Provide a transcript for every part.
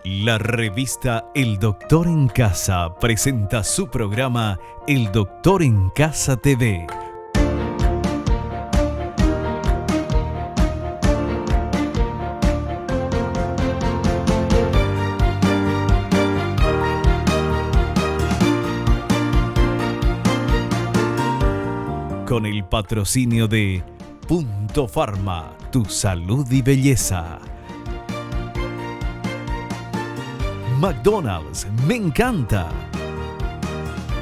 La revista El Doctor en Casa presenta su programa El Doctor en Casa TV. Con el patrocinio de Punto Pharma, tu salud y belleza. McDonald's, me encanta.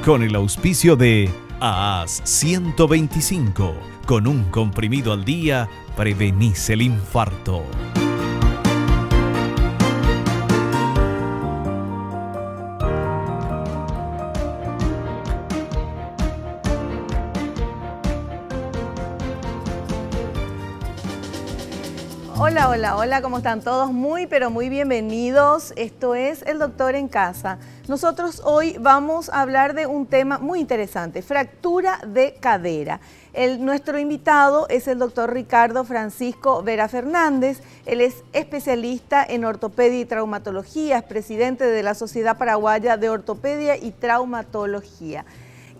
Con el auspicio de AAS 125, con un comprimido al día, prevenís el infarto. Hola, hola, hola, ¿cómo están todos? Muy, pero muy bienvenidos. Esto es El Doctor en Casa. Nosotros hoy vamos a hablar de un tema muy interesante, fractura de cadera. Nuestro invitado es el doctor Ricardo Francisco Vera Fernández. Él es especialista en ortopedia y traumatología, es presidente de la Sociedad Paraguaya de Ortopedia y Traumatología.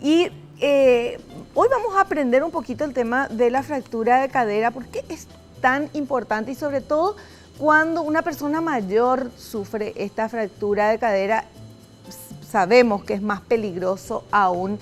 Y hoy vamos a aprender un poquito el tema de la fractura de cadera, porque es tan importante y sobre todo cuando una persona mayor sufre esta fractura de cadera, sabemos que es más peligroso aún,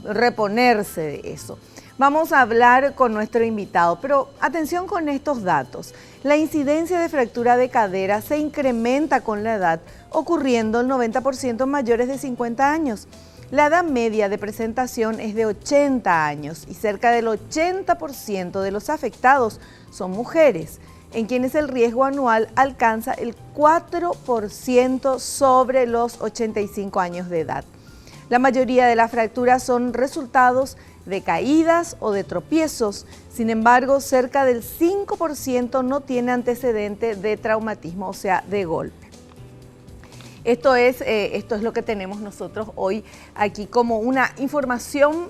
reponerse de eso. Vamos a hablar con nuestro invitado, pero atención con estos datos. La incidencia de fractura de cadera se incrementa con la edad, ocurriendo el 90% en mayores de 50 años. La edad media de presentación es de 80 años y cerca del 80% de los afectados son mujeres, en quienes el riesgo anual alcanza el 4% sobre los 85 años de edad. La mayoría de las fracturas son resultados de caídas o de tropiezos, sin embargo, cerca del 5% no tiene antecedente de traumatismo, o sea, de golpe. Esto es lo que tenemos nosotros hoy aquí como una información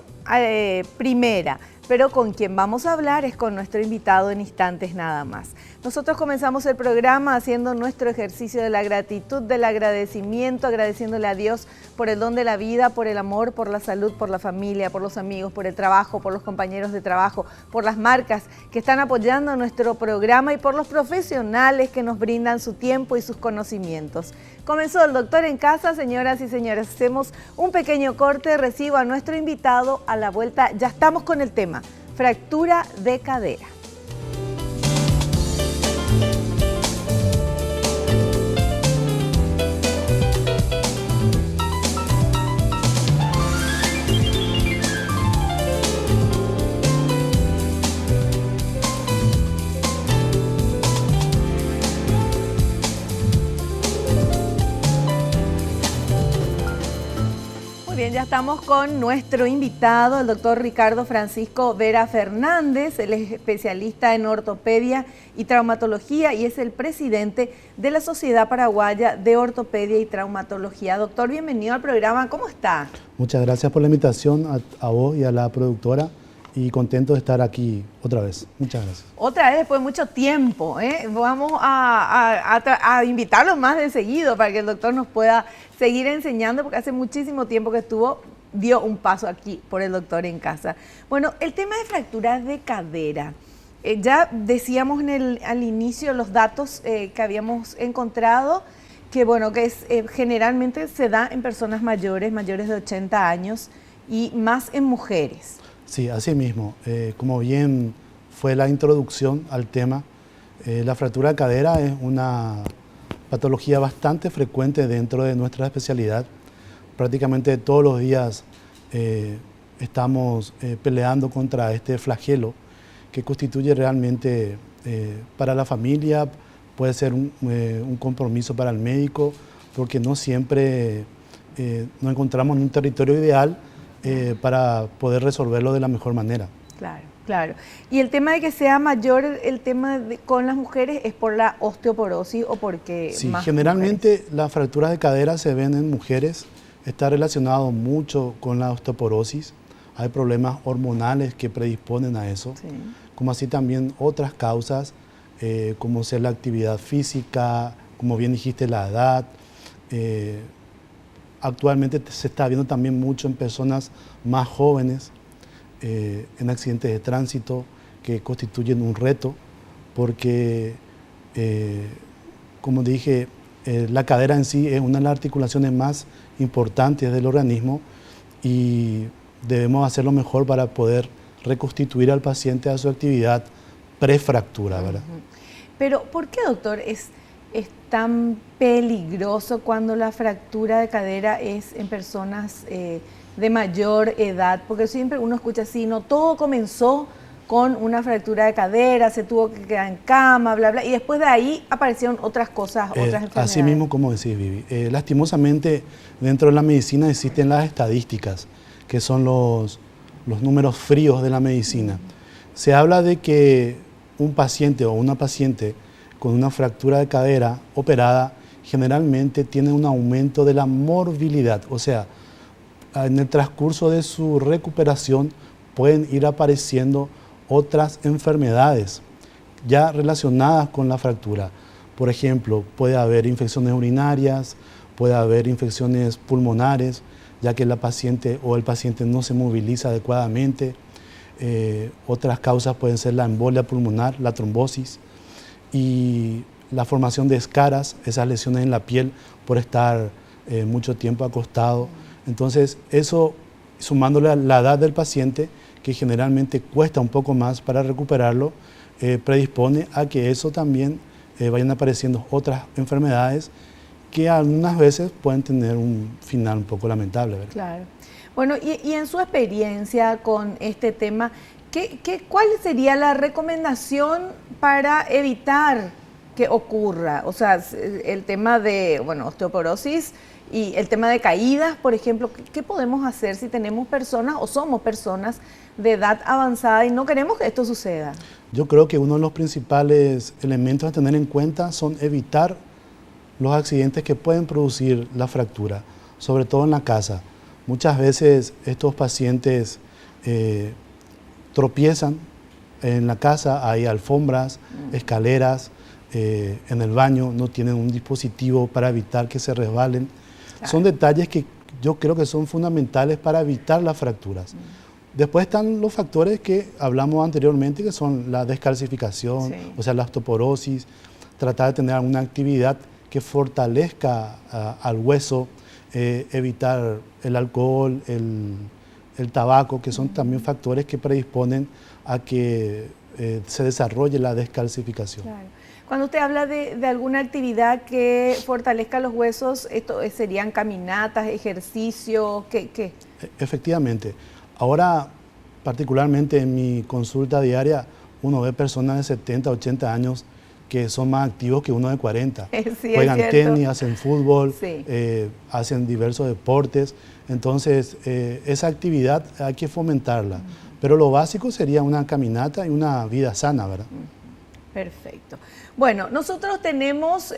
primera, pero con quien vamos a hablar es con nuestro invitado en instantes nada más. Nosotros comenzamos el programa haciendo nuestro ejercicio de la gratitud, del agradecimiento, agradeciéndole a Dios por el don de la vida, por el amor, por la salud, por la familia, por los amigos, por el trabajo, por los compañeros de trabajo, por las marcas que están apoyando nuestro programa y por los profesionales que nos brindan su tiempo y sus conocimientos. Comenzó El Doctor en Casa, señoras y señores. Hacemos un pequeño corte, recibo a nuestro invitado. A la vuelta ya estamos con el tema, fractura de cadera. Bien, ya estamos con nuestro invitado, el doctor Ricardo Francisco Vera Fernández. Él es especialista en ortopedia y traumatología y es el presidente de la Sociedad Paraguaya de Ortopedia y Traumatología. Doctor, bienvenido al programa. ¿Cómo está? Muchas gracias por la invitación a vos y a la productora y contento de estar aquí otra vez. Muchas gracias. Otra vez después de mucho tiempo, ¿eh? Vamos a invitarlo más de seguido para que el doctor nos pueda seguir enseñando, porque hace muchísimo tiempo que dio un paso aquí por El Doctor en Casa. Bueno, el tema de fracturas de cadera. Ya decíamos al inicio los datos que habíamos encontrado, que generalmente se da en personas mayores de 80 años y más en mujeres. Sí, así mismo. Como bien fue la introducción al tema, la fractura de cadera es una patología bastante frecuente dentro de nuestra especialidad. Prácticamente todos los días estamos peleando contra este flagelo que constituye realmente para la familia, puede ser un compromiso para el médico, porque no siempre nos encontramos en un territorio ideal para poder resolverlo de la mejor manera. Claro, claro. Y el tema de que sea mayor el tema con las mujeres es por la osteoporosis o porque sí, más generalmente mujeres. Las fracturas de cadera se ven en mujeres, está relacionado mucho con la osteoporosis, hay problemas hormonales que predisponen a eso, sí, como así también otras causas como ser la actividad física, como bien dijiste, la edad. Actualmente se está viendo también mucho en personas más jóvenes, en accidentes de tránsito, que constituyen un reto, porque, como dije, la cadera en sí es una de las articulaciones más importantes del organismo y debemos hacer lo mejor para poder reconstituir al paciente a su actividad prefractura, ¿verdad? Pero, ¿por qué, doctor, es tan peligroso cuando la fractura de cadera es en personas de mayor edad? Porque siempre uno escucha así, no, todo comenzó con una fractura de cadera, se tuvo que quedar en cama, bla, bla, y después de ahí aparecieron otras cosas, otras enfermedades. Así mismo como decís, Vivi. Lastimosamente, dentro de la medicina existen las estadísticas, que son los números fríos de la medicina. Se habla de que un paciente o una paciente con una fractura de cadera operada generalmente tiene un aumento de la morbilidad, o sea, en el transcurso de su recuperación pueden ir apareciendo otras enfermedades ya relacionadas con la fractura. Por ejemplo, puede haber infecciones urinarias, puede haber infecciones pulmonares, ya que la paciente o el paciente no se moviliza adecuadamente. Otras causas pueden ser la embolia pulmonar, la trombosis y la formación de escaras, esas lesiones en la piel por estar mucho tiempo acostado. Entonces, eso, sumándole a la edad del paciente, que generalmente cuesta un poco más para recuperarlo, predispone a que eso también vayan apareciendo otras enfermedades que algunas veces pueden tener un final un poco lamentable, ¿verdad? Claro. Bueno, y en su experiencia con este tema, ¿cuál sería la recomendación para evitar que ocurra? O sea, el tema de, bueno, osteoporosis y el tema de caídas, por ejemplo, ¿qué podemos hacer si tenemos personas o somos personas de edad avanzada y no queremos que esto suceda? Yo creo que uno de los principales elementos a tener en cuenta son evitar los accidentes que pueden producir la fractura, sobre todo en la casa. Muchas veces estos pacientes tropiezan en la casa, hay alfombras, escaleras, en el baño no tienen un dispositivo para evitar que se resbalen. Claro. Son detalles que yo creo que son fundamentales para evitar las fracturas. Después están los factores que hablamos anteriormente, que son la descalcificación, o sea, la osteoporosis, tratar de tener alguna actividad que fortalezca al hueso, evitar el alcohol, el tabaco, que son también factores que predisponen a que se desarrolle la descalcificación. Claro. Cuando usted habla de alguna actividad que fortalezca los huesos, ¿esto serían caminatas, ejercicio? ¿Qué? Efectivamente. Ahora, particularmente en mi consulta diaria, uno ve personas de 70, 80 años que son más activos que uno de 40. Sí, juegan tenis, hacen fútbol, sí. Hacen diversos deportes. Entonces, esa actividad hay que fomentarla. Pero lo básico sería una caminata y una vida sana, ¿verdad? Perfecto. Bueno, nosotros tenemos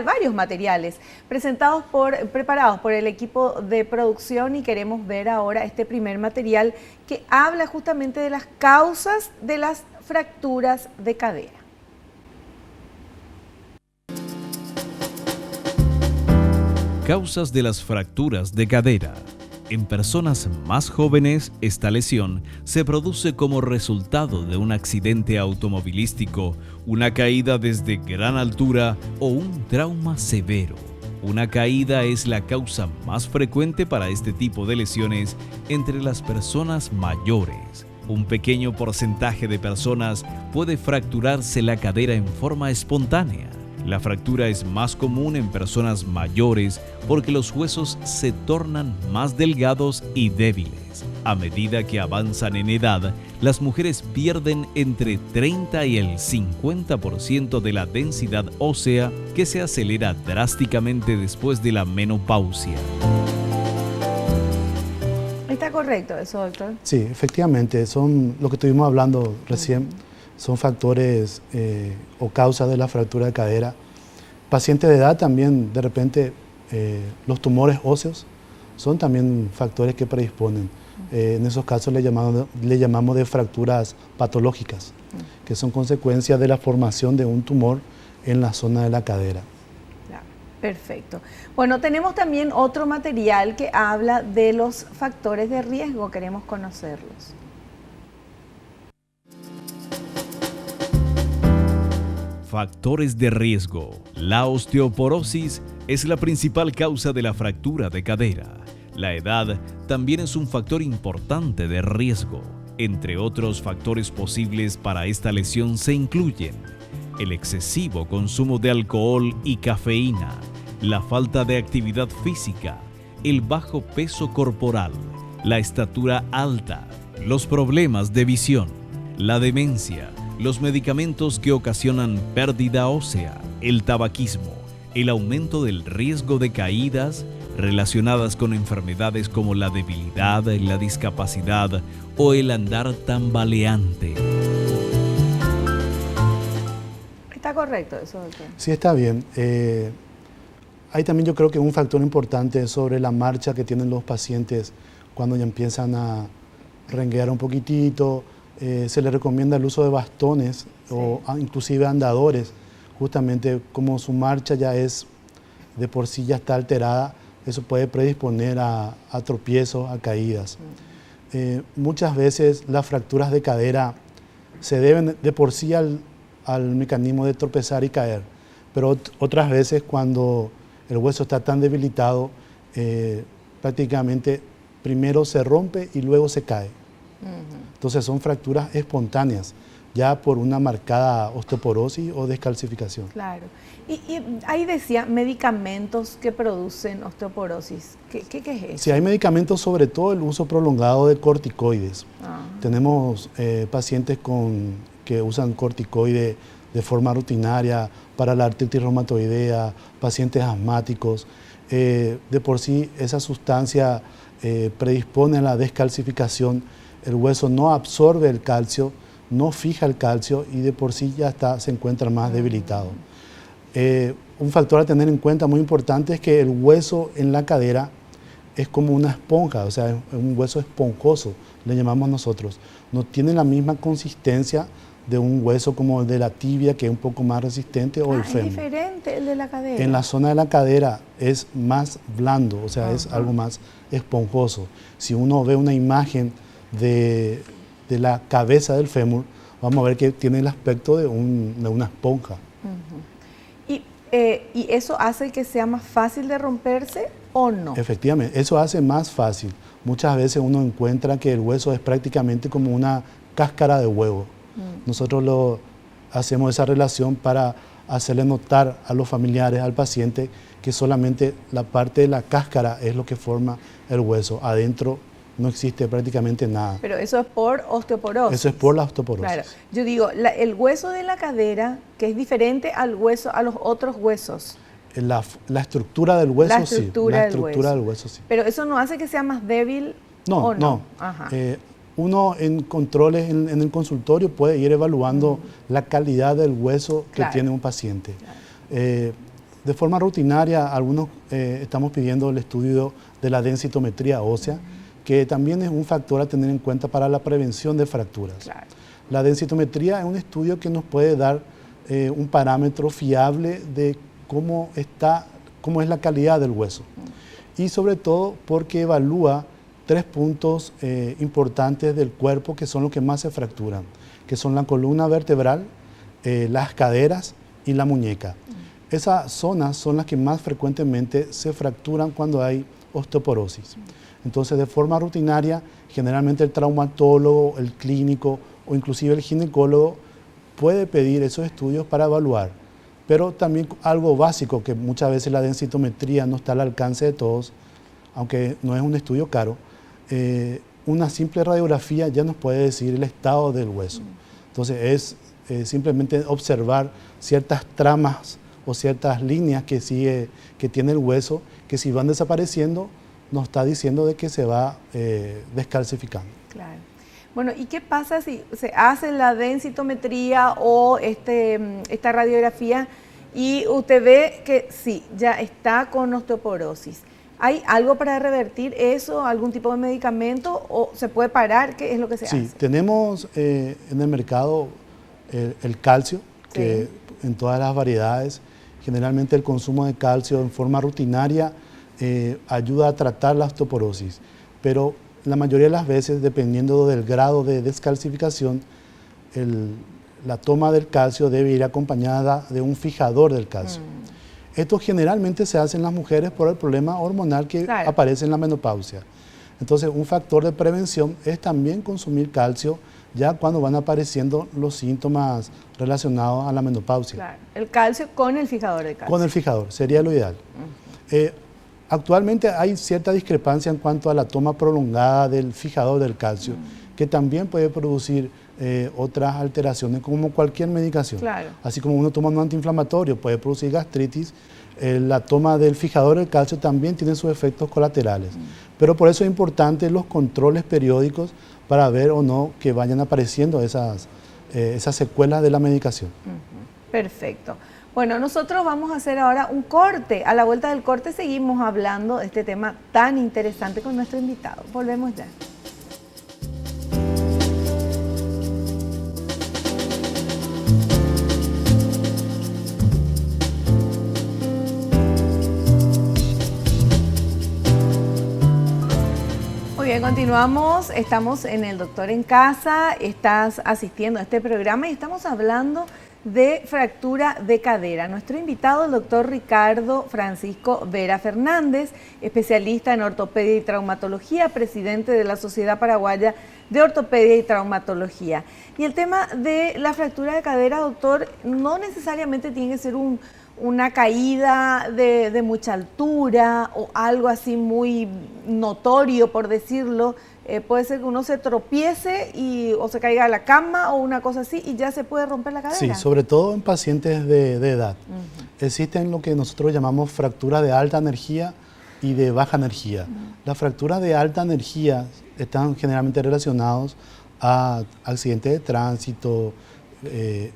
varios materiales preparados por el equipo de producción y queremos ver ahora este primer material que habla justamente de las causas de las fracturas de cadera. Causas de las fracturas de cadera. En personas más jóvenes, esta lesión se produce como resultado de un accidente automovilístico, una caída desde gran altura o un trauma severo. Una caída es la causa más frecuente para este tipo de lesiones entre las personas mayores. Un pequeño porcentaje de personas puede fracturarse la cadera en forma espontánea. La fractura es más común en personas mayores porque los huesos se tornan más delgados y débiles. A medida que avanzan en edad, las mujeres pierden entre 30 y el 50% de la densidad ósea, que se acelera drásticamente después de la menopausia. ¿Está correcto eso, doctor? Sí, efectivamente, son lo que estuvimos hablando recién. Son factores o causas de la fractura de cadera. Pacientes de edad también, de repente, los tumores óseos son también factores que predisponen. En esos casos le llamamos de fracturas patológicas, que son consecuencias de la formación de un tumor en la zona de la cadera. Perfecto. Bueno, tenemos también otro material que habla de los factores de riesgo, queremos conocerlos. Factores de riesgo. La osteoporosis es la principal causa de la fractura de cadera. La edad también es un factor importante de riesgo. Entre otros factores posibles para esta lesión se incluyen el excesivo consumo de alcohol y cafeína, la falta de actividad física, el bajo peso corporal, la estatura alta, los problemas de visión, la demencia, los medicamentos que ocasionan pérdida ósea, el tabaquismo, el aumento del riesgo de caídas relacionadas con enfermedades como la debilidad, la discapacidad o el andar tambaleante. ¿Está correcto eso, doctor? Sí, está bien. Hay también, yo creo que un factor importante sobre la marcha que tienen los pacientes cuando ya empiezan a renguear un poquitito. Se les recomienda el uso de bastones o inclusive andadores, justamente como su marcha ya es de por sí ya está alterada, eso puede predisponer a tropiezos, a caídas. Muchas veces las fracturas de cadera se deben de por sí al mecanismo de tropezar y caer, pero otras veces cuando el hueso está tan debilitado, prácticamente primero se rompe y luego se cae. Entonces son fracturas espontáneas, ya por una marcada osteoporosis o descalcificación. Claro. Y ahí decía medicamentos que producen osteoporosis. ¿Qué es eso? Sí, hay medicamentos, sobre todo el uso prolongado de corticoides. Tenemos pacientes que usan corticoides de forma rutinaria para la artritis reumatoidea, pacientes asmáticos. De por sí esa sustancia predispone a la descalcificación. El hueso no absorbe el calcio, no fija el calcio y de por sí ya se encuentra más debilitado. Un factor a tener en cuenta muy importante es que el hueso en la cadera es como una esponja, o sea, es un hueso esponjoso, le llamamos nosotros. No tiene la misma consistencia de un hueso como el de la tibia, que es un poco más resistente, o el fémur. Es diferente el de la cadera. En la zona de la cadera es más blando, o sea, es algo más esponjoso. Si uno ve una imagen de la cabeza del fémur, vamos a ver que tiene el aspecto de una esponja. ¿Y eso hace que sea más fácil de romperse o no? Efectivamente, eso hace más fácil. Muchas veces uno encuentra que el hueso es prácticamente como una cáscara de huevo. Nosotros hacemos esa relación para hacerle notar a los familiares, al paciente, que solamente la parte de la cáscara es lo que forma el hueso. Adentro no existe prácticamente nada. Pero eso es por osteoporosis. Eso es por la osteoporosis. Claro. Yo digo, el hueso de la cadera, que es diferente al hueso, a los otros huesos. La estructura del hueso, sí. La estructura del hueso, sí. Pero eso no hace que sea más débil. No, ¿o no? Uno en controles en el consultorio puede ir evaluando la calidad del hueso que tiene un paciente. De forma rutinaria, algunos estamos pidiendo el estudio de la densitometría ósea, que también es un factor a tener en cuenta para la prevención de fracturas. Claro. La densitometría es un estudio que nos puede dar un parámetro fiable de cómo es la calidad del hueso. Y sobre todo porque evalúa 3 puntos importantes del cuerpo que son los que más se fracturan, que son la columna vertebral, las caderas y la muñeca. Esas zonas son las que más frecuentemente se fracturan cuando hay osteoporosis. Entonces, de forma rutinaria, generalmente el traumatólogo, el clínico o inclusive el ginecólogo puede pedir esos estudios para evaluar. Pero también algo básico, que muchas veces la densitometría no está al alcance de todos, aunque no es un estudio caro, una simple radiografía ya nos puede decir el estado del hueso. Entonces, es simplemente observar ciertas tramas o ciertas líneas que tiene el hueso, que si van desapareciendo, nos está diciendo de que se va descalcificando. Claro. Bueno, ¿y qué pasa si se hace la densitometría o esta radiografía y usted ve que sí, ya está con osteoporosis? ¿Hay algo para revertir eso, algún tipo de medicamento o se puede parar? ¿Qué es lo que se hace? Sí, tenemos en el mercado el calcio, que en todas las variedades. Generalmente el consumo de calcio en forma rutinaria ayuda a tratar la osteoporosis, pero la mayoría de las veces, dependiendo del grado de descalcificación, la toma del calcio debe ir acompañada de un fijador del calcio. Esto generalmente se hace en las mujeres por el problema hormonal que aparece en la menopausia. Entonces, un factor de prevención es también consumir calcio ya cuando van apareciendo los síntomas relacionados a la menopausia. Claro, el calcio con el fijador de calcio. Con el fijador, sería lo ideal. Actualmente hay cierta discrepancia en cuanto a la toma prolongada del fijador del calcio, que también puede producir otras alteraciones como cualquier medicación. Claro. Así como uno toma un antiinflamatorio, puede producir gastritis, la toma del fijador del calcio también tiene sus efectos colaterales. Pero por eso es importante los controles periódicos para ver o no que vayan apareciendo esas secuelas de la medicación. Perfecto. Bueno, nosotros vamos a hacer ahora un corte. A la vuelta del corte seguimos hablando de este tema tan interesante con nuestro invitado. Volvemos ya. Muy bien, continuamos. Estamos en El Doctor en Casa. Estás asistiendo a este programa y estamos hablando de fractura de cadera. Nuestro invitado, el doctor Ricardo Francisco Vera Fernández, especialista en ortopedia y traumatología, presidente de la Sociedad Paraguaya de Ortopedia y Traumatología. Y el tema de la fractura de cadera, doctor, no necesariamente tiene que ser una caída de mucha altura o algo así muy notorio, por decirlo. Puede ser que uno se tropiece o se caiga a la cama o una cosa así y ya se puede romper la cadera. Sí, sobre todo en pacientes de edad. Existen lo que nosotros llamamos fracturas de alta energía y de baja energía. Las fracturas de alta energía están generalmente relacionados a accidentes de tránsito,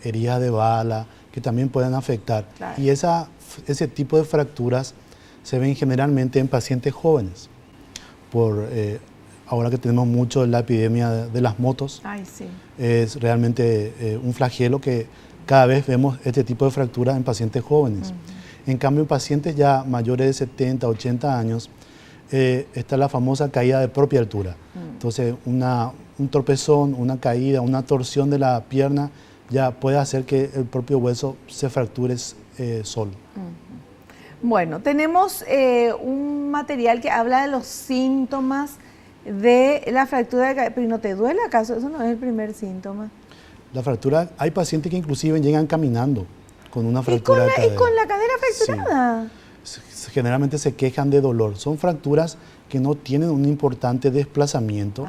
heridas de bala, que también pueden afectar. Claro. Y ese tipo de fracturas se ven generalmente en pacientes jóvenes. Ahora que tenemos mucho la epidemia de las motos, es realmente un flagelo que cada vez vemos este tipo de fracturas en pacientes jóvenes. En cambio, en pacientes ya mayores de 70, 80 años, está la famosa caída de propia altura. Entonces, un tropezón, una caída, una torsión de la pierna ya puede hacer que el propio hueso se fracture solo. Bueno, tenemos un material que habla de los síntomas de la fractura de cadera. ¿Pero no te duele acaso? Eso no es el primer síntoma. La fractura, hay pacientes que inclusive llegan caminando con una fractura de cadera. ¿Y con la cadera fracturada? Sí. Generalmente se quejan de dolor. Son fracturas que no tienen un importante desplazamiento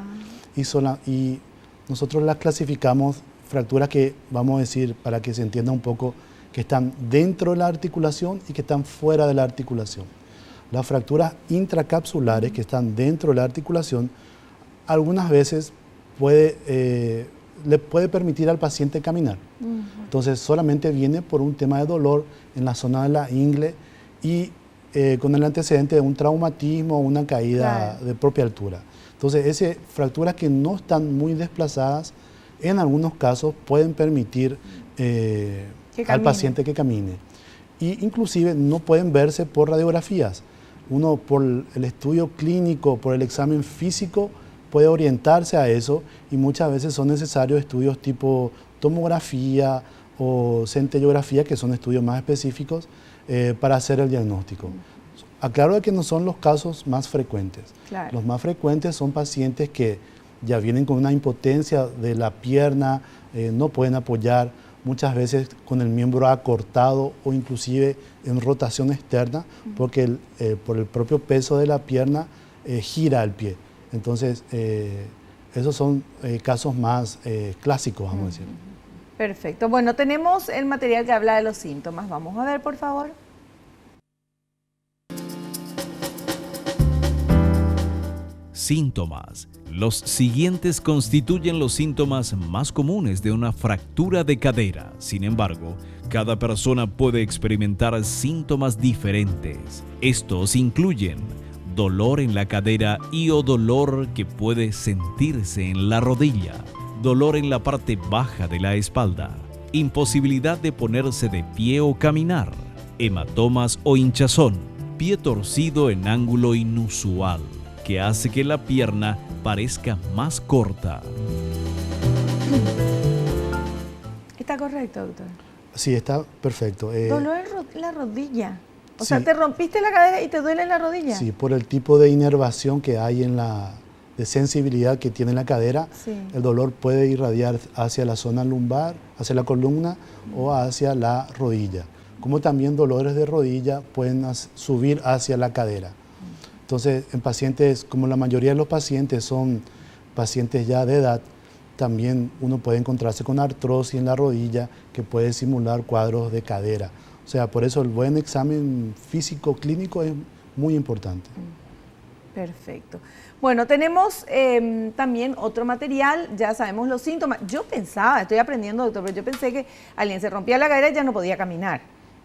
y nosotros las clasificamos fracturas que, vamos a decir, para que se entienda un poco, que están dentro de la articulación y que están fuera de la articulación. Las fracturas intracapsulares que están dentro de la articulación, algunas veces le puede permitir al paciente caminar. Entonces solamente viene por un tema de dolor en la zona de la ingle y con el antecedente de un traumatismo o una caída de propia altura. Entonces fracturas que no están muy desplazadas, en algunos casos pueden permitir al paciente que camine. Y inclusive no pueden verse por radiografías. Uno por el estudio clínico, por el examen físico, puede orientarse a eso y muchas veces son necesarios estudios tipo tomografía o centellografía, que son estudios más específicos para hacer el diagnóstico. Aclaro de que no son los casos más frecuentes. Claro. Los más frecuentes son pacientes que ya vienen con una impotencia de la pierna, no pueden apoyar, muchas veces con el miembro acortado o inclusive en rotación externa, porque por el propio peso de la pierna gira el pie. Entonces, esos son casos más clásicos, vamos a decir. Perfecto. Bueno, tenemos el material que habla de los síntomas. Vamos a ver, por favor. Síntomas. Los siguientes constituyen los síntomas más comunes de una fractura de cadera. Sin embargo, cada persona puede experimentar síntomas diferentes. Estos incluyen dolor en la cadera o dolor que puede sentirse en la rodilla, dolor en la parte baja de la espalda, imposibilidad de ponerse de pie o caminar, hematomas o hinchazón, pie torcido en ángulo inusual, que hace que la pierna parezca más corta. ¿Está correcto, doctor? Sí, está perfecto. Dolor en la rodilla. O Sí. sea, te rompiste la cadera y te duele la rodilla. Sí, por el tipo de inervación que hay de sensibilidad que tiene la cadera, Sí. el dolor puede irradiar hacia la zona lumbar, hacia la columna o hacia la rodilla. Como también dolores de rodilla pueden subir hacia la cadera. Entonces, en pacientes, como la mayoría de los pacientes son pacientes ya de edad, también uno puede encontrarse con artrosis en la rodilla que puede simular cuadros de cadera. O sea, por eso el buen examen físico clínico es muy importante. Perfecto. Bueno, tenemos también otro material, ya sabemos los síntomas. Yo pensaba, estoy aprendiendo, doctor, pero yo pensé que alguien se rompía la cadera y ya no podía caminar.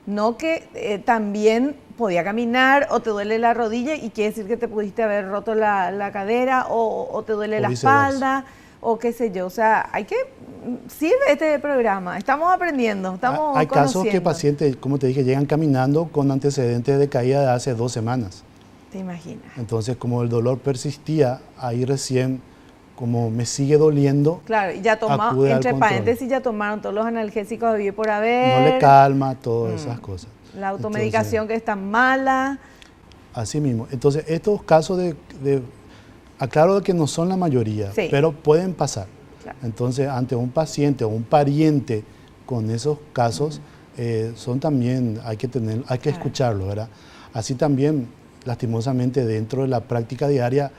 No que también podía caminar o te duele la rodilla y quiere decir que te pudiste haber roto la cadera o te duele la espalda o qué sé yo. O sea, sirve este programa, estamos aprendiendo, estamos Hay casos conociendo. que pacientes, como te dije, llegan caminando con antecedentes de caída de hace 2 semanas. ¿Te imaginas? Entonces, como el dolor persistía, ahí recién, como me sigue doliendo, Claro, y ya acude al entre control. paréntesis, ya tomaron todos los analgésicos de por haber. No le calma, todas esas cosas. La automedicación que es tan mala. Así mismo. Entonces, estos casos aclaro que no son la mayoría, Sí. pero pueden pasar. Claro. Entonces, ante un paciente o un pariente con esos casos, son también, hay que escucharlo, ¿verdad? Así también, lastimosamente, dentro de la práctica diaria,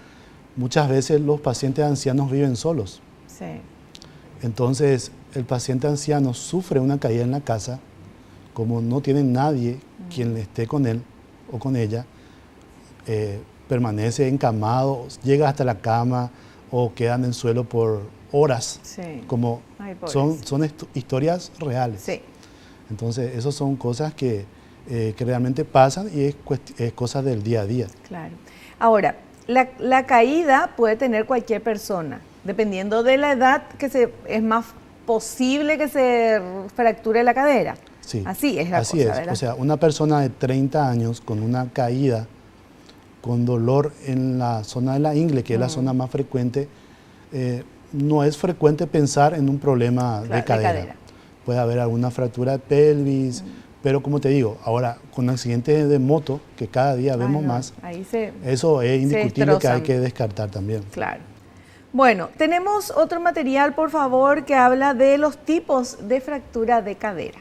muchas veces los pacientes ancianos viven solos. Sí. Entonces, el paciente anciano sufre una caída en la casa, como no tiene nadie quien esté con él o con ella, permanece encamado, llega hasta la cama o queda en el suelo por horas. Sí. Como Ay, son pobrecito. historias reales. Sí. Entonces, esas son cosas que realmente pasan y es cosa del día a día. Claro. Ahora, la caída puede tener cualquier persona, dependiendo de la edad es más posible que se fracture la cadera. Sí, Así es la así cosa, es. ¿verdad? O sea, una persona de 30 años con una caída, con dolor en la zona de la ingle, que es la zona más frecuente, no es frecuente pensar en un problema de cadera. Puede haber alguna fractura de pelvis, pero como te digo, ahora con accidentes de moto, que cada día vemos más, eso es indiscutible que hay que descartar también. Claro. Bueno, tenemos otro material, por favor, que habla de los tipos de fractura de cadera.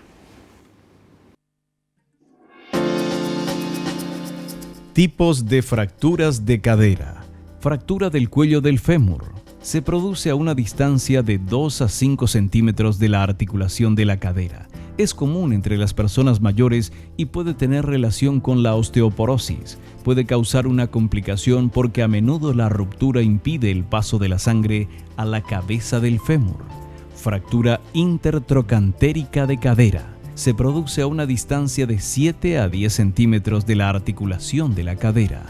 Tipos de fracturas de cadera. Fractura del cuello del fémur. Se produce a una distancia de 2 a 5 centímetros de la articulación de la cadera. Es común entre las personas mayores y puede tener relación con la osteoporosis. Puede causar una complicación porque a menudo la ruptura impide el paso de la sangre a la cabeza del fémur. Fractura intertrocantérica de cadera. Se produce a una distancia de 7 a 10 centímetros de la articulación de la cadera.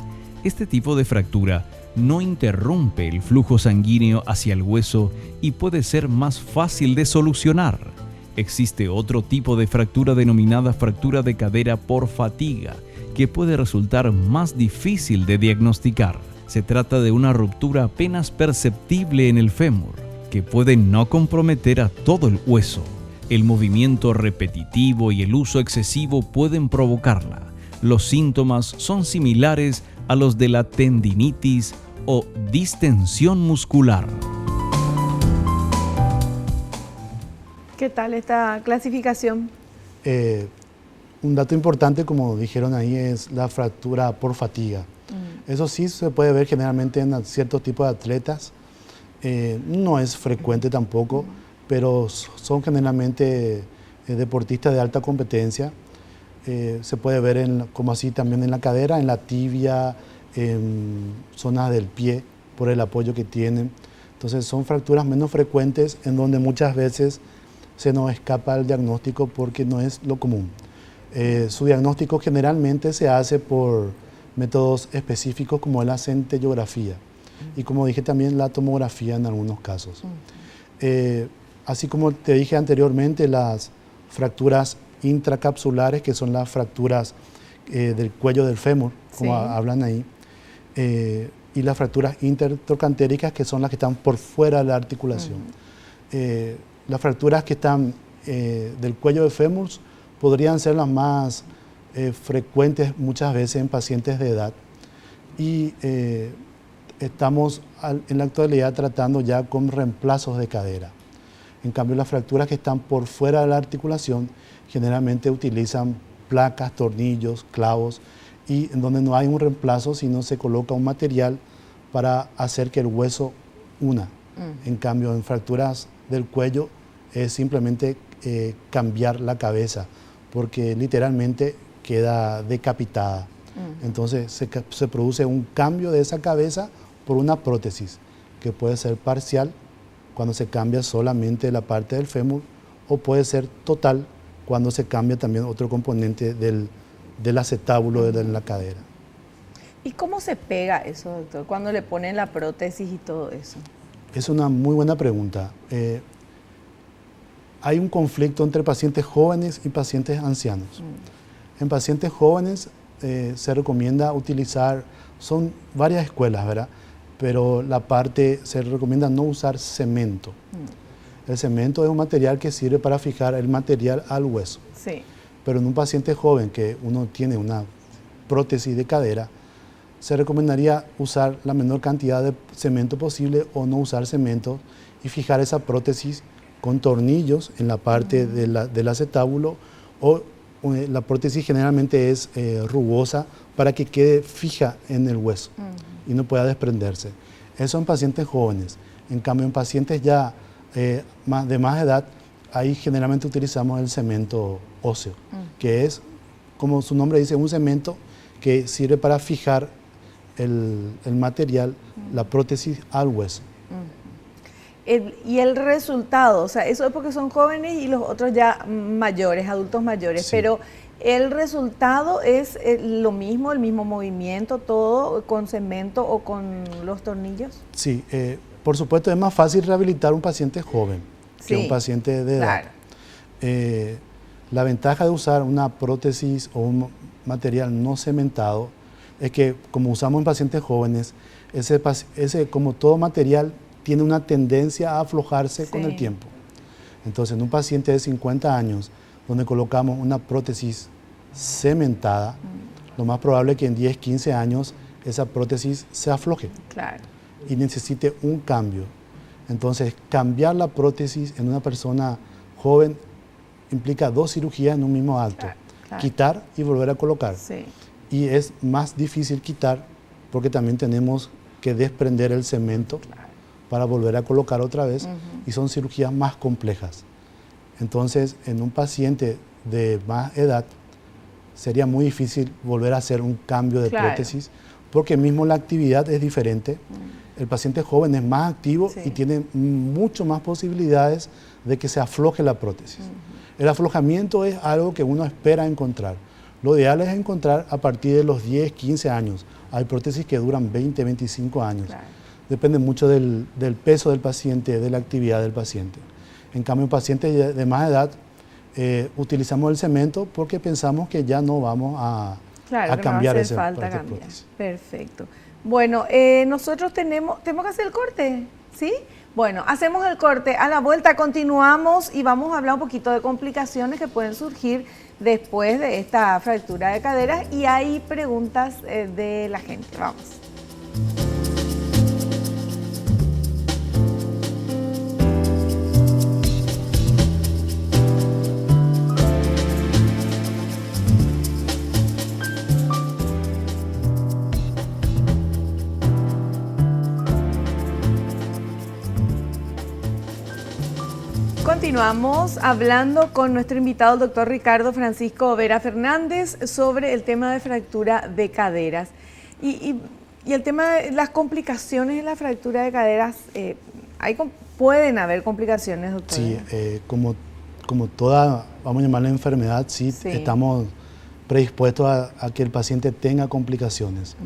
Este tipo de fractura no interrumpe el flujo sanguíneo hacia el hueso y puede ser más fácil de solucionar. Existe otro tipo de fractura denominada fractura de cadera por fatiga, que puede resultar más difícil de diagnosticar. Se trata de una ruptura apenas perceptible en el fémur, que puede no comprometer a todo el hueso. El movimiento repetitivo y el uso excesivo pueden provocarla. Los síntomas son similares a los de la tendinitis o distensión muscular. ¿Qué tal esta clasificación? Un dato importante, como dijeron ahí, es la fractura por fatiga. Eso sí se puede ver generalmente en ciertos tipos de atletas. No es frecuente tampoco, pero son generalmente deportistas de alta competencia. Se puede ver como así también en la cadera, en la tibia, en zonas del pie, por el apoyo que tienen. Entonces son fracturas menos frecuentes en donde muchas veces se nos escapa el diagnóstico porque no es lo común. Su diagnóstico generalmente se hace por métodos específicos como la centellografía y, como dije, también la tomografía en algunos casos. Así como te dije anteriormente, las fracturas intracapsulares, que son las fracturas del cuello del fémur, como hablan ahí, y las fracturas intertrocantéricas, que son las que están por fuera de la articulación. Las fracturas que están del cuello del fémur podrían ser las más frecuentes muchas veces en pacientes de edad, y estamos en la actualidad tratando ya con reemplazos de cadera. En cambio, las fracturas que están por fuera de la articulación generalmente utilizan placas, tornillos, clavos, y en donde no hay un reemplazo, sino se coloca un material para hacer que el hueso una. En cambio, en fracturas del cuello es simplemente cambiar la cabeza, porque literalmente queda decapitada. Entonces se produce un cambio de esa cabeza por una prótesis, que puede ser parcial cuando se cambia solamente la parte del fémur, o puede ser total cuando se cambia también otro componente del acetábulo de la cadera. ¿Y cómo se pega eso, doctor, cuando le ponen la prótesis y todo eso? Es una muy buena pregunta. Hay un conflicto entre pacientes jóvenes y pacientes ancianos. En pacientes jóvenes se recomienda utilizar, son varias escuelas, ¿verdad? Pero se recomienda no usar cemento. El cemento es un material que sirve para fijar el material al hueso. Sí. Pero en un paciente joven que uno tiene una prótesis de cadera, se recomendaría usar la menor cantidad de cemento posible o no usar cemento y fijar esa prótesis con tornillos en la parte del acetábulo, o la prótesis generalmente es rugosa para que quede fija en el hueso y no pueda desprenderse. Eso en pacientes jóvenes. En cambio, en pacientes ya de más edad, ahí generalmente utilizamos el cemento óseo, que es, como su nombre dice, un cemento que sirve para fijar el material, la prótesis al hueso. Y el resultado, o sea, eso es porque son jóvenes y los otros ya mayores, adultos mayores, sí. Pero el resultado es lo mismo, el mismo movimiento, todo con cemento o con los tornillos. Sí, por supuesto es más fácil rehabilitar un paciente joven que un paciente de edad. Claro. La ventaja de usar una prótesis o un material no cementado es que, como usamos en pacientes jóvenes, como todo material tiene una tendencia a aflojarse con el tiempo. Entonces, en un paciente de 50 años, donde colocamos una prótesis cementada, lo más probable es que en 10, 15 años esa prótesis se afloje y necesite un cambio. Entonces, cambiar la prótesis en una persona joven implica 2 cirugías en un mismo acto. Quitar y volver a colocar. Y es más difícil quitar porque también tenemos que desprender el cemento para volver a colocar otra vez, y son cirugías más complejas. Entonces, en un paciente de más edad, sería muy difícil volver a hacer un cambio de prótesis, porque mismo la actividad es diferente. El paciente joven es más activo y tiene mucho más posibilidades de que se afloje la prótesis. El aflojamiento es algo que uno espera encontrar. Lo ideal es encontrar a partir de los 10, 15 años. Hay prótesis que duran 20, 25 años. Depende mucho del peso del paciente, de la actividad del paciente. En cambio, en pacientes de más edad, utilizamos el cemento porque pensamos que ya no vamos a cambiar ese prótesis. Perfecto. Bueno, nosotros tenemos que hacer el corte, ¿sí? Bueno, hacemos el corte. A la vuelta continuamos y vamos a hablar un poquito de complicaciones que pueden surgir después de esta fractura de caderas, y hay preguntas de la gente. Vamos. Continuamos hablando con nuestro invitado, el doctor Ricardo Francisco Vera Fernández, sobre el tema de fractura de caderas. Y el tema de las complicaciones de la fractura de caderas, ¿pueden haber complicaciones, doctor? Sí, como toda, vamos a llamarla enfermedad, sí. Estamos predispuestos a que el paciente tenga complicaciones.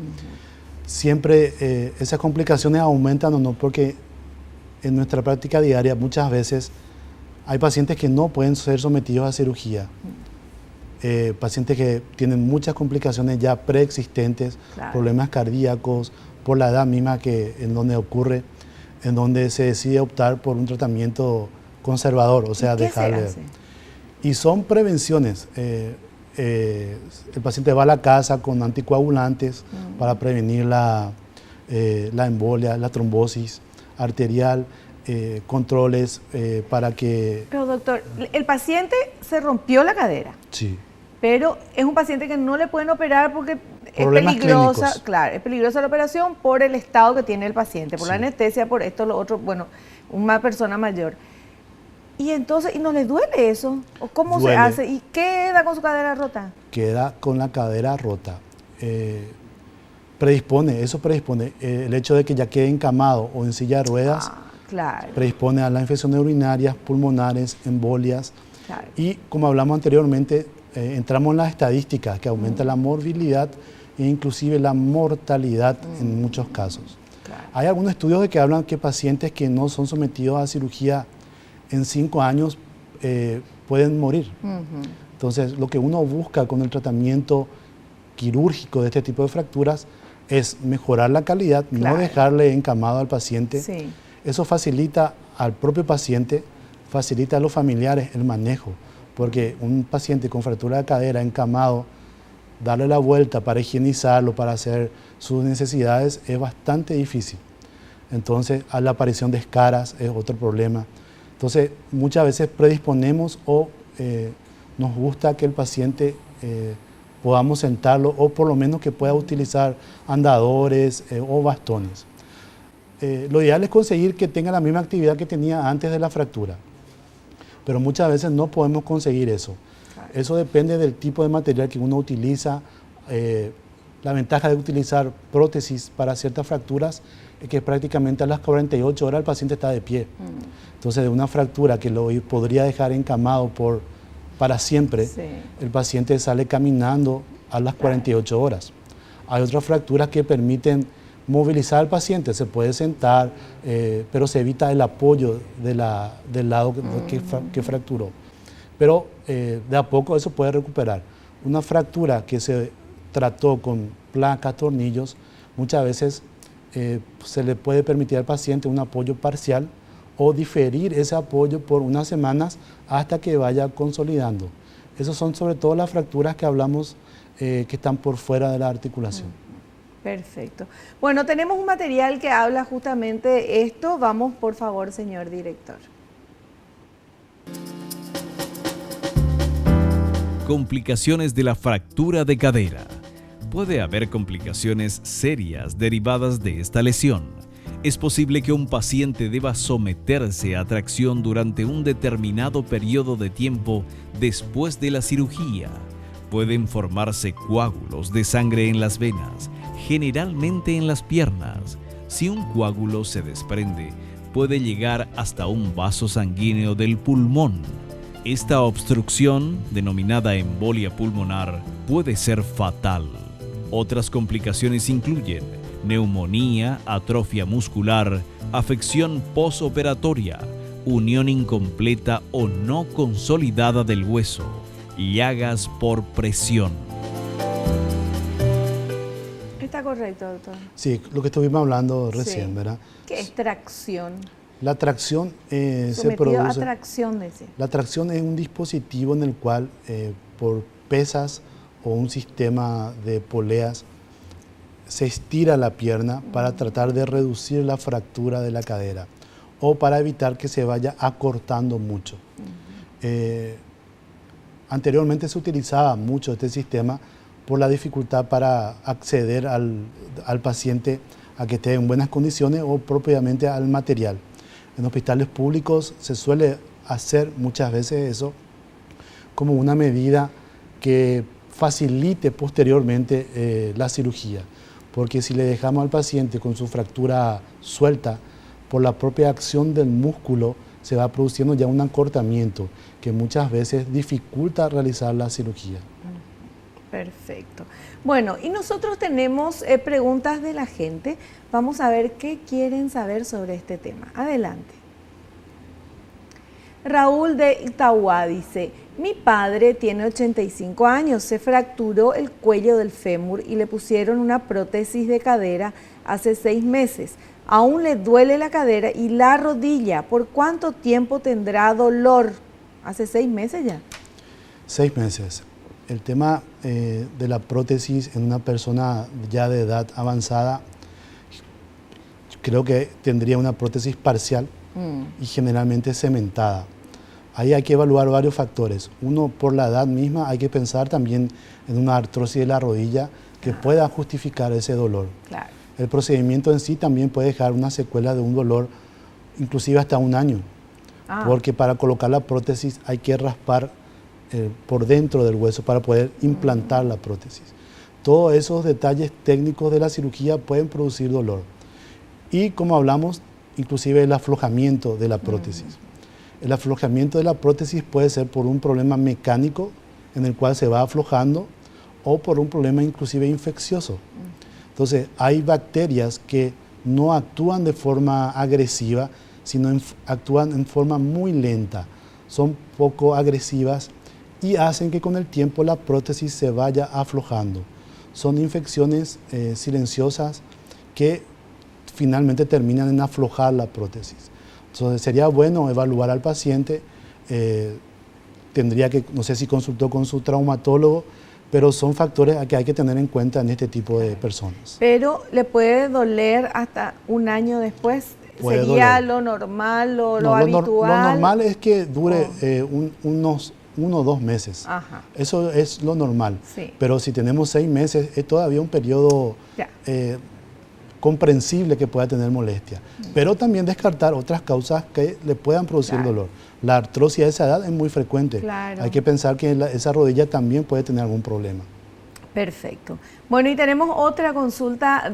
Siempre esas complicaciones aumentan o no, porque en nuestra práctica diaria muchas veces Hay pacientes que no pueden ser sometidos a cirugía. Pacientes que tienen muchas complicaciones ya preexistentes, Claro. problemas cardíacos, por la edad misma en donde ocurre, en donde se decide optar por un tratamiento conservador, o sea, ¿Y qué dejarle. se hace? Y son prevenciones. El paciente va a la casa con anticoagulantes para prevenir la embolia, la trombosis arterial, controles para que... Pero doctor, el paciente se rompió la cadera, Sí. pero es un paciente que no le pueden operar porque es Problemas peligrosa, clínicos. claro, es peligrosa la operación por el estado que tiene el paciente, por la Sí. anestesia, por esto, lo otro, bueno, una persona mayor. Y entonces, ¿y no le duele eso? ¿O cómo Duele. se hace? ¿Y qué da con su cadera rota? Queda con la cadera rota. Eso predispone el hecho de que ya quede encamado o en silla de ruedas, Claro, predispone a las infecciones urinarias, pulmonares, embolias. claro. Y como hablamos anteriormente, entramos en las estadísticas que aumenta la morbilidad e inclusive la mortalidad en muchos casos. Claro. Hay algunos estudios de que hablan que pacientes que no son sometidos a cirugía en 5 años pueden morir. Entonces, lo que uno busca con el tratamiento quirúrgico de este tipo de fracturas es mejorar la calidad, Claro. no dejarle encamado al paciente. Sí. Eso facilita al propio paciente, facilita a los familiares el manejo, porque un paciente con fractura de cadera encamado, darle la vuelta para higienizarlo, para hacer sus necesidades, es bastante difícil. Entonces, a la aparición de escaras es otro problema. Entonces, muchas veces predisponemos o nos gusta que el paciente podamos sentarlo o por lo menos que pueda utilizar andadores o bastones. Lo ideal es conseguir que tenga la misma actividad que tenía antes de la fractura, pero muchas veces no podemos conseguir eso. Claro. Eso depende del tipo de material que uno utiliza. La ventaja de utilizar prótesis para ciertas fracturas es que prácticamente a las 48 horas el paciente está de pie. Entonces, de una fractura que lo podría dejar encamado para siempre, Sí. el paciente sale caminando a las 48 horas. Hay otras fracturas que permiten movilizar al paciente, se puede sentar, pero se evita el apoyo del lado que fracturó. Pero de a poco eso puede recuperar. Una fractura que se trató con placas, tornillos, muchas veces se le puede permitir al paciente un apoyo parcial o diferir ese apoyo por unas semanas hasta que vaya consolidando. Esas son sobre todo las fracturas que hablamos que están por fuera de la articulación. Perfecto. Bueno, tenemos un material que habla justamente de esto. Vamos, por favor, señor director. Complicaciones de la fractura de cadera. Puede haber complicaciones serias derivadas de esta lesión. Es posible que un paciente deba someterse a tracción durante un determinado periodo de tiempo después de la cirugía. Pueden formarse coágulos de sangre en las venas, generalmente en las piernas. Si un coágulo se desprende, puede llegar hasta un vaso sanguíneo del pulmón. Esta obstrucción, denominada embolia pulmonar, puede ser fatal. Otras complicaciones incluyen neumonía, atrofia muscular, afección posoperatoria, unión incompleta o no consolidada del hueso, llagas por presión. ¿Está correcto, doctor? Sí, lo que estuvimos hablando recién, Sí. ¿verdad? ¿Qué es tracción? La tracción se Sometido a produce... tracción, decía. La tracción es un dispositivo en el cual por pesas o un sistema de poleas se estira la pierna para tratar de reducir la fractura de la cadera o para evitar que se vaya acortando mucho. Anteriormente se utilizaba mucho este sistema por la dificultad para acceder al paciente a que esté en buenas condiciones o propiamente al material. En hospitales públicos se suele hacer muchas veces eso como una medida que facilite posteriormente la cirugía, porque si le dejamos al paciente con su fractura suelta, por la propia acción del músculo se va produciendo ya un acortamiento que muchas veces dificulta realizar la cirugía. Perfecto. Bueno, y nosotros tenemos preguntas de la gente. Vamos a ver qué quieren saber sobre este tema. Adelante. Raúl de Itauguá dice, mi padre tiene 85 años, se fracturó el cuello del fémur y le pusieron una prótesis de cadera hace 6 meses. Aún le duele la cadera y la rodilla. ¿Por cuánto tiempo tendrá dolor? ¿Hace 6 meses ya? 6 meses. El tema de la prótesis en una persona ya de edad avanzada, creo que tendría una prótesis parcial y generalmente cementada. Ahí hay que evaluar varios factores. Uno, por la edad misma, hay que pensar también en una artrosis de la rodilla que pueda justificar ese dolor. Claro. El procedimiento en sí también puede dejar una secuela de un dolor, inclusive hasta 1 año. Porque para colocar la prótesis hay que raspar por dentro del hueso para poder implantar la prótesis. Todos esos detalles técnicos de la cirugía pueden producir dolor. Y como hablamos, inclusive el aflojamiento de la prótesis. El aflojamiento de la prótesis puede ser por un problema mecánico en el cual se va aflojando o por un problema inclusive infeccioso. Entonces, hay bacterias que no actúan de forma agresiva, sino actúan en forma muy lenta. Son poco agresivas y hacen que con el tiempo la prótesis se vaya aflojando. Son infecciones silenciosas que finalmente terminan en aflojar la prótesis. Entonces, sería bueno evaluar al paciente. Tendría que, no sé si consultó con su traumatólogo, pero son factores que hay que tener en cuenta en este tipo de personas. Pero le puede doler hasta 1 año después. ¿Sería lo normal o lo habitual? Lo normal es que dure unos 1 o 2 meses. Ajá. Eso es lo normal. Sí. Pero si tenemos 6 meses, es todavía un periodo comprensible que pueda tener molestia. Pero también descartar otras causas que le puedan producir dolor. La artrosis a esa edad es muy frecuente. Claro. Hay que pensar que esa rodilla también puede tener algún problema. Perfecto. Bueno, y tenemos otra consulta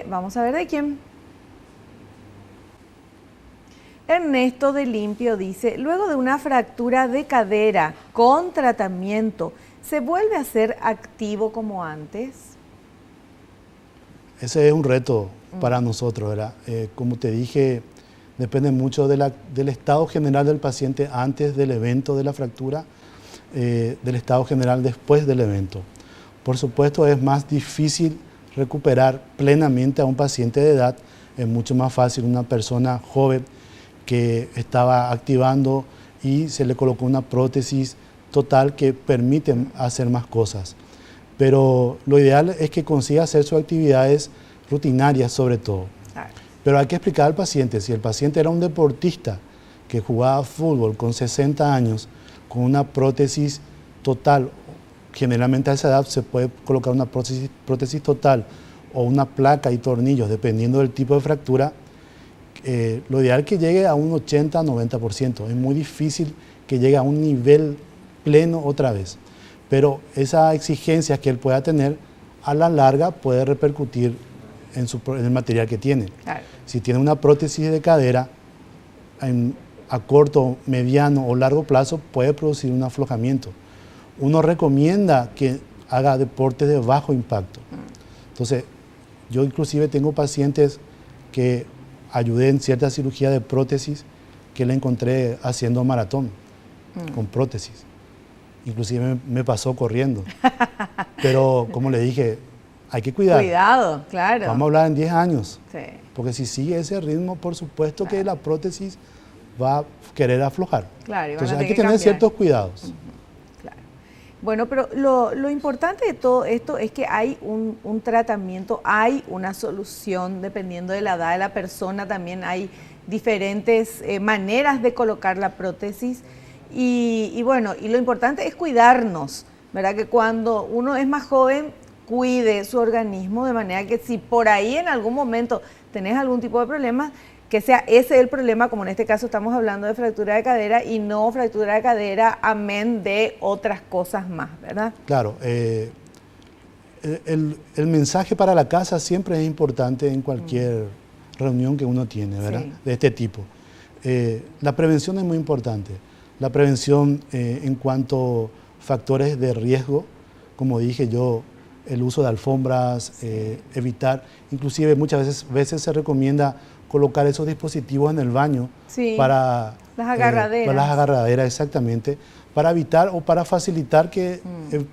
vamos a ver de quién. Ernesto de Limpio dice, luego de una fractura de cadera con tratamiento, ¿se vuelve a ser activo como antes? Ese es un reto para nosotros, ¿verdad? Como te dije, depende mucho del estado general del paciente antes del evento de la fractura, del estado general después del evento. Por supuesto, es más difícil recuperar plenamente a un paciente de edad. Es mucho más fácil una persona joven que estaba activando y se le colocó una prótesis total que permite hacer más cosas. Pero lo ideal es que consiga hacer sus actividades rutinarias sobre todo. Pero hay que explicar al paciente, si el paciente era un deportista que jugaba fútbol con 60 años, con una prótesis total, generalmente a esa edad se puede colocar una prótesis total o una placa y tornillos, dependiendo del tipo de fractura, lo ideal es que llegue a un 80-90%. Es muy difícil que llegue a un nivel pleno otra vez. Pero esa exigencia que él pueda tener, a la larga puede repercutir en el material que tiene. Claro. Si tiene una prótesis de cadera, a corto, mediano o largo plazo puede producir un aflojamiento. Uno recomienda que haga deportes de bajo impacto. Entonces, yo inclusive tengo pacientes que ayudé en cierta cirugía de prótesis que le encontré haciendo maratón con prótesis. Inclusive me pasó corriendo. Pero como le dije, hay que cuidar. Cuidado, claro. Vamos a hablar en 10 años. Sí. Porque si sigue ese ritmo, por supuesto que la prótesis va a querer aflojar. Claro, entonces hay que tener ciertos cuidados. Claro. Bueno, pero lo importante de todo esto es que hay un tratamiento, hay una solución dependiendo de la edad de la persona. También hay diferentes maneras de colocar la prótesis. Y bueno, y lo importante es cuidarnos, ¿verdad? Que cuando uno es más joven, cuide su organismo de manera que si por ahí en algún momento tenés algún tipo de problema, que sea ese el problema, como en este caso estamos hablando de fractura de cadera y no fractura de cadera, amén de otras cosas más, ¿verdad? Claro, el mensaje para la casa siempre es importante en cualquier reunión que uno tiene, ¿verdad? Sí. De este tipo. La prevención es muy importante. La prevención en cuanto a factores de riesgo, como dije yo, el uso de alfombras, evitar, inclusive muchas veces se recomienda colocar esos dispositivos en el baño para Las agarraderas. Las agarraderas, exactamente, para evitar o para facilitar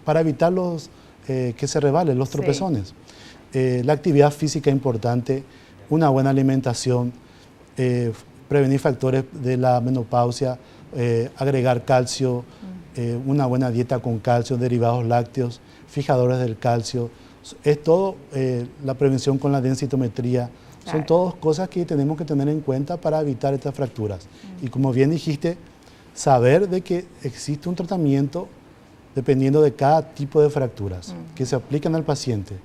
para evitar que se resbalen los tropezones. La actividad física es importante, una buena alimentación, prevenir factores de la menopausia, agregar calcio, una buena dieta con calcio, derivados lácteos, fijadores del calcio. Es todo la prevención con la densitometría. Claro. Son todas cosas que tenemos que tener en cuenta para evitar estas fracturas. Y como bien dijiste, saber de que existe un tratamiento dependiendo de cada tipo de fracturas que se aplican al paciente,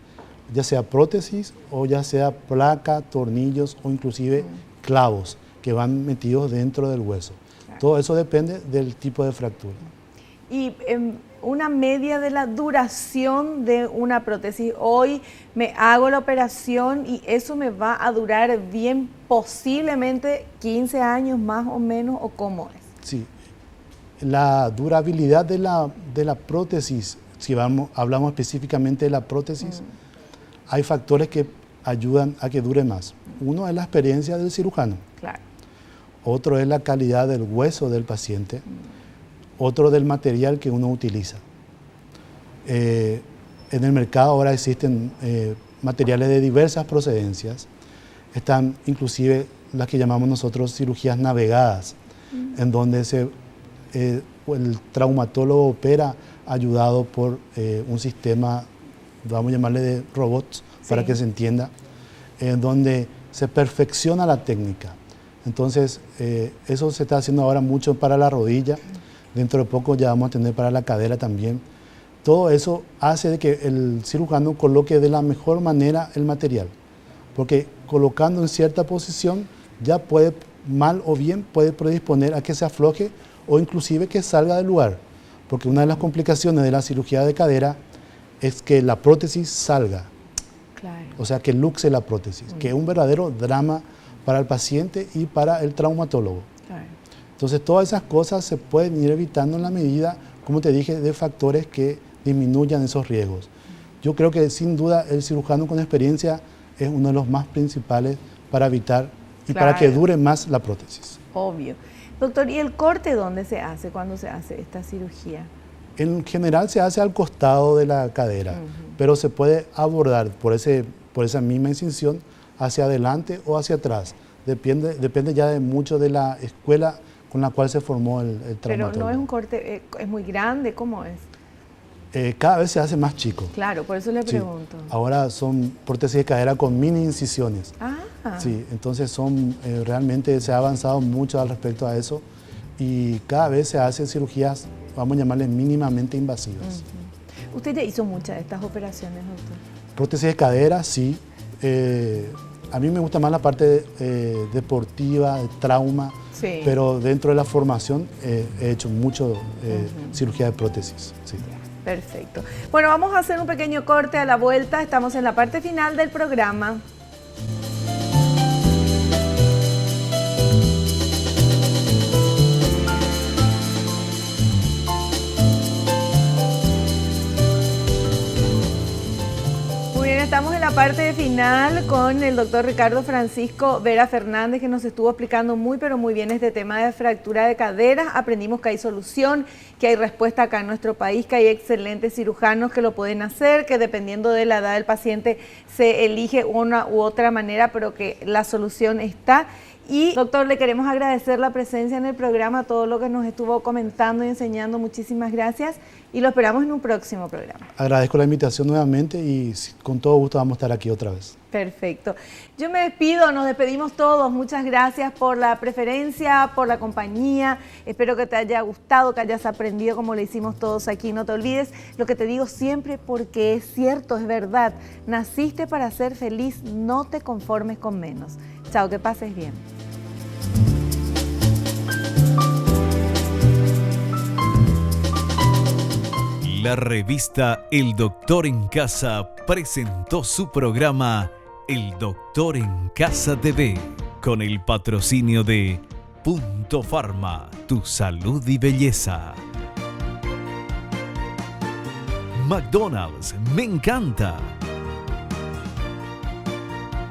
ya sea prótesis o ya sea placa, tornillos o inclusive clavos que van metidos dentro del hueso. Claro. Todo eso depende del tipo de fractura. Y una media de la duración de una prótesis. Hoy me hago la operación y eso me va a durar bien, posiblemente 15 años más o menos, ¿o cómo es? Sí, la durabilidad de la prótesis, si hablamos específicamente de la prótesis, hay factores que ayudan a que dure más. Uno es la experiencia del cirujano. Claro. Otro es la calidad del hueso del paciente. Otro del material que uno utiliza. En el mercado ahora existen materiales de diversas procedencias. Están inclusive las que llamamos nosotros cirugías navegadas, en donde el traumatólogo opera ayudado por un sistema, vamos a llamarle de robots, para que se entienda, en donde se perfecciona la técnica. Entonces, eso se está haciendo ahora mucho para la rodilla. Dentro de poco ya vamos a tener para la cadera también. Todo eso hace de que el cirujano coloque de la mejor manera el material, porque colocando en cierta posición ya puede, mal o bien, puede predisponer a que se afloje o inclusive que salga del lugar, porque una de las complicaciones de la cirugía de cadera es que la prótesis salga, claro. O sea, que luxe la prótesis, que es un verdadero drama para el paciente y para el traumatólogo. Claro. Entonces, todas esas cosas se pueden ir evitando en la medida, como te dije, de factores que disminuyan esos riesgos. Yo creo que sin duda el cirujano con experiencia es uno de los más principales para evitar y para que dure más la prótesis. Obvio. Doctor, ¿y el corte dónde se hace cuando se hace esta cirugía? En general se hace al costado de la cadera, pero se puede abordar por esa misma incisión hacia adelante o hacia atrás. Depende ya de mucho de la escuela con la cual se formó el traumatólogo. Pero no es un corte, es muy grande, ¿cómo es? Cada vez se hace más chico. Claro, por eso le pregunto. Sí. Ahora son prótesis de cadera con mini incisiones. Sí, entonces realmente se ha avanzado mucho al respecto a eso y cada vez se hacen cirugías, vamos a llamarle mínimamente invasivas. ¿Usted ya hizo muchas de estas operaciones, doctor? Prótesis de cadera, sí. A mí me gusta más la parte deportiva, de trauma, sí. Pero dentro de la formación he hecho mucho cirugía de prótesis. Sí. Perfecto. Bueno, vamos a hacer un pequeño corte a la vuelta. Estamos en la parte final del programa. Estamos en la parte final con el doctor Ricardo Francisco Vera Fernández, que nos estuvo explicando muy pero muy bien este tema de fractura de cadera. Aprendimos que hay solución, que hay respuesta acá en nuestro país, que hay excelentes cirujanos que lo pueden hacer, que dependiendo de la edad del paciente se elige una u otra manera, pero que la solución está. Y, doctor, le queremos agradecer la presencia en el programa, todo lo que nos estuvo comentando y enseñando. Muchísimas gracias y lo esperamos en un próximo programa. Agradezco la invitación nuevamente y con todo gusto vamos a estar aquí otra vez. Perfecto. Yo me despido, nos despedimos todos. Muchas gracias por la preferencia, por la compañía. Espero que te haya gustado, que hayas aprendido como lo hicimos todos aquí. No te olvides lo que te digo siempre porque es cierto, es verdad. Naciste para ser feliz, no te conformes con menos. Chao, que pases bien. La revista El Doctor en Casa presentó su programa El Doctor en Casa TV con el patrocinio de Punto Pharma, tu salud y belleza. McDonald's, me encanta.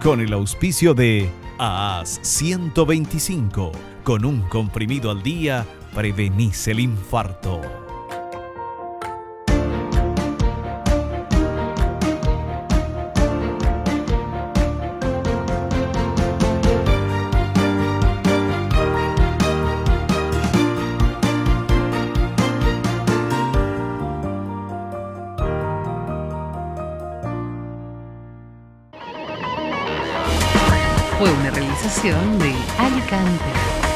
Con el auspicio de AAS 125, Con un comprimido al día, prevenís el infarto. Fue una realización de Alicante.